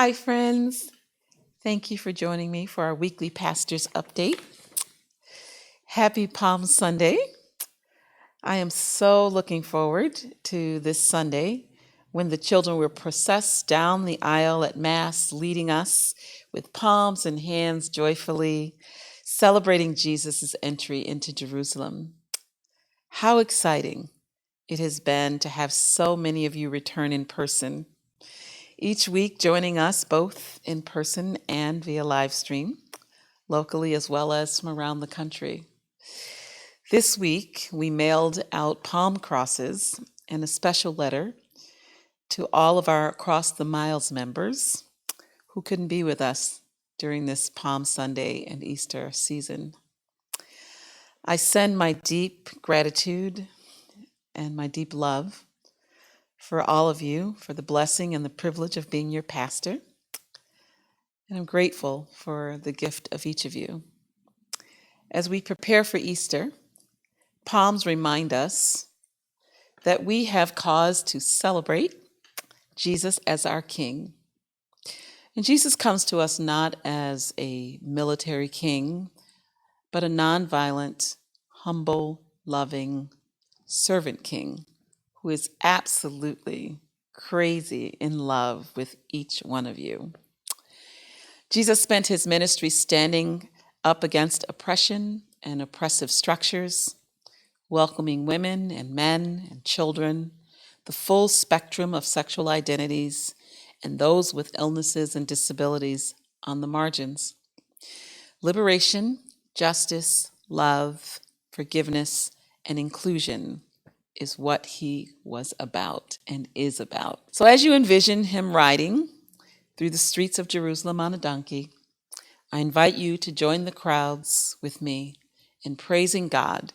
Hi, friends. Thank you for joining me for our weekly pastor's update. Happy Palm Sunday. I am so looking forward to this Sunday when the children will process down the aisle at Mass, leading us with palms and hands joyfully, celebrating Jesus' entry into Jerusalem. How exciting it has been to have so many of you return in person. Each week joining us both in person and via live stream, locally as well as from around the country. This week, we mailed out palm crosses and a special letter to all of our Across the Miles members who couldn't be with us during this Palm Sunday and Easter season. I send my deep gratitude and my deep love for all of you, for the blessing and the privilege of being your pastor. And I'm grateful for the gift of each of you. As we prepare for Easter, palms remind us that we have cause to celebrate Jesus as our King. And Jesus comes to us not as a military king, but a nonviolent, humble, loving servant king who is absolutely crazy in love with each one of you. Jesus spent his ministry standing up against oppression and oppressive structures, welcoming women and men and children, the full spectrum of sexual identities, and those with illnesses and disabilities on the margins. Liberation, justice, love, forgiveness, and inclusion is what he was about and is about. So as you envision him riding through the streets of Jerusalem on a donkey, I invite you to join the crowds with me in praising God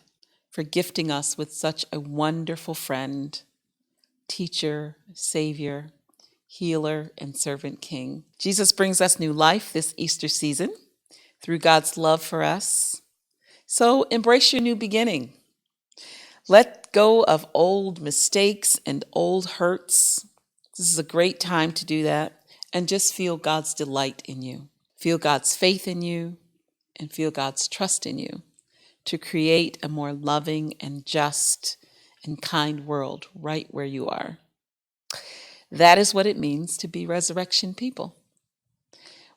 for gifting us with such a wonderful friend, teacher, savior, healer, and servant king. Jesus brings us new life this Easter season through God's love for us. So embrace your new beginning. Let go of old mistakes and old hurts. This is a great time to do that. And just feel God's delight in you. Feel God's faith in you and feel God's trust in you to create a more loving and just and kind world right where you are. That is what it means to be resurrection people.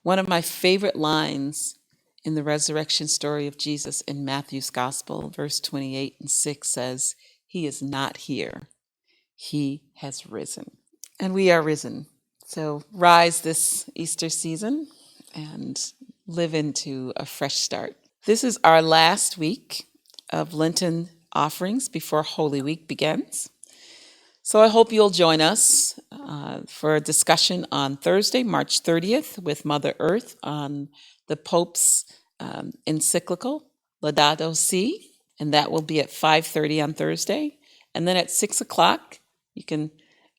One of my favorite lines in the resurrection story of Jesus in Matthew's Gospel, verse 28 and 6 says, "He is not here. He has risen." And we are risen. So rise this Easter season and live into a fresh start. This is our last week of Lenten offerings before Holy Week begins. So I hope you'll join us for a discussion on Thursday, March 30th, with Mother Earth on the Pope's encyclical, Laudato Si, and that will be at 5:30 on Thursday. And then at 6 o'clock, you can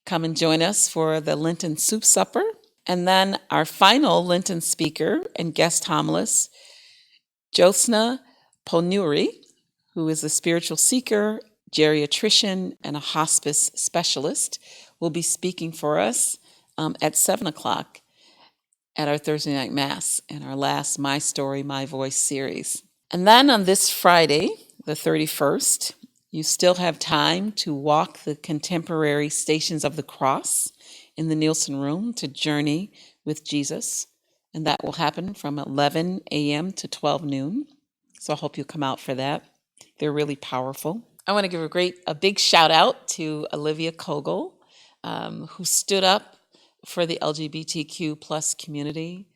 come and join us for the Lenten Soup Supper. And then our final Lenten speaker and guest homilist, Jyotsna Ponuri, who is a spiritual seeker, geriatrician, and a hospice specialist, will be speaking for us at 7 o'clock at our Thursday night Mass in our last My Story, My Voice series. And then on this Friday, the 31st, you still have time to walk the contemporary Stations of the Cross in the Nielsen Room to journey with Jesus. And that will happen from 11 a.m. to 12 noon. So I hope you'll come out for that. They're really powerful. I want to give a big shout out to Olivia Kogel, who stood up for the LGBTQ plus community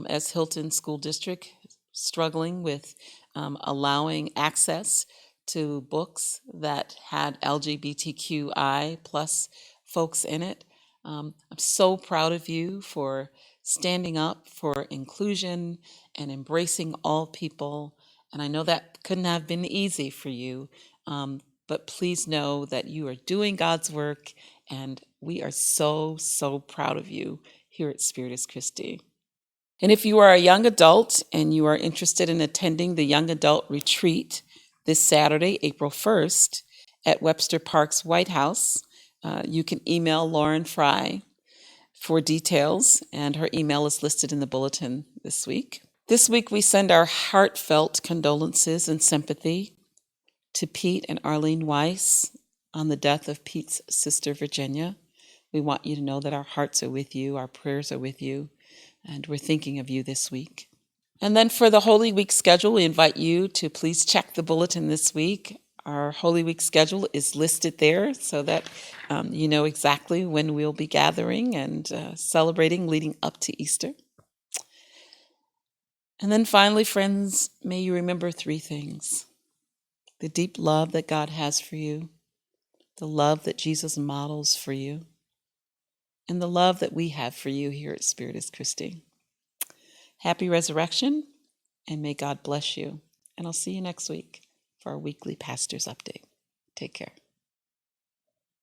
as Hilton School District, struggling with allowing access to books that had LGBTQI plus folks in it. I'm so proud of you for standing up for inclusion and embracing all people. And I know that couldn't have been easy for you, but please know that you are doing God's work, and we are so, so proud of you here at Spiritus Christi. And if you are a young adult and you are interested in attending the Young Adult Retreat this Saturday, April 1st, at Webster Park's White House, you can email Lauren Fry for details, and her email is listed in the bulletin this week. This week, we send our heartfelt condolences and sympathy to Pete and Arlene Weiss on the death of Pete's sister, Virginia. We want you to know that our hearts are with you, our prayers are with you, and we're thinking of you this week. And then for the Holy Week schedule, we invite you to please check the bulletin this week. Our Holy Week schedule is listed there so that you know exactly when we'll be gathering and celebrating leading up to Easter. And then finally, friends, may you remember three things: the deep love that God has for you, the love that Jesus models for you, and the love that we have for you here at Spiritus Christi. Happy Resurrection, and may God bless you. And I'll see you next week for our weekly Pastor's Update. Take care.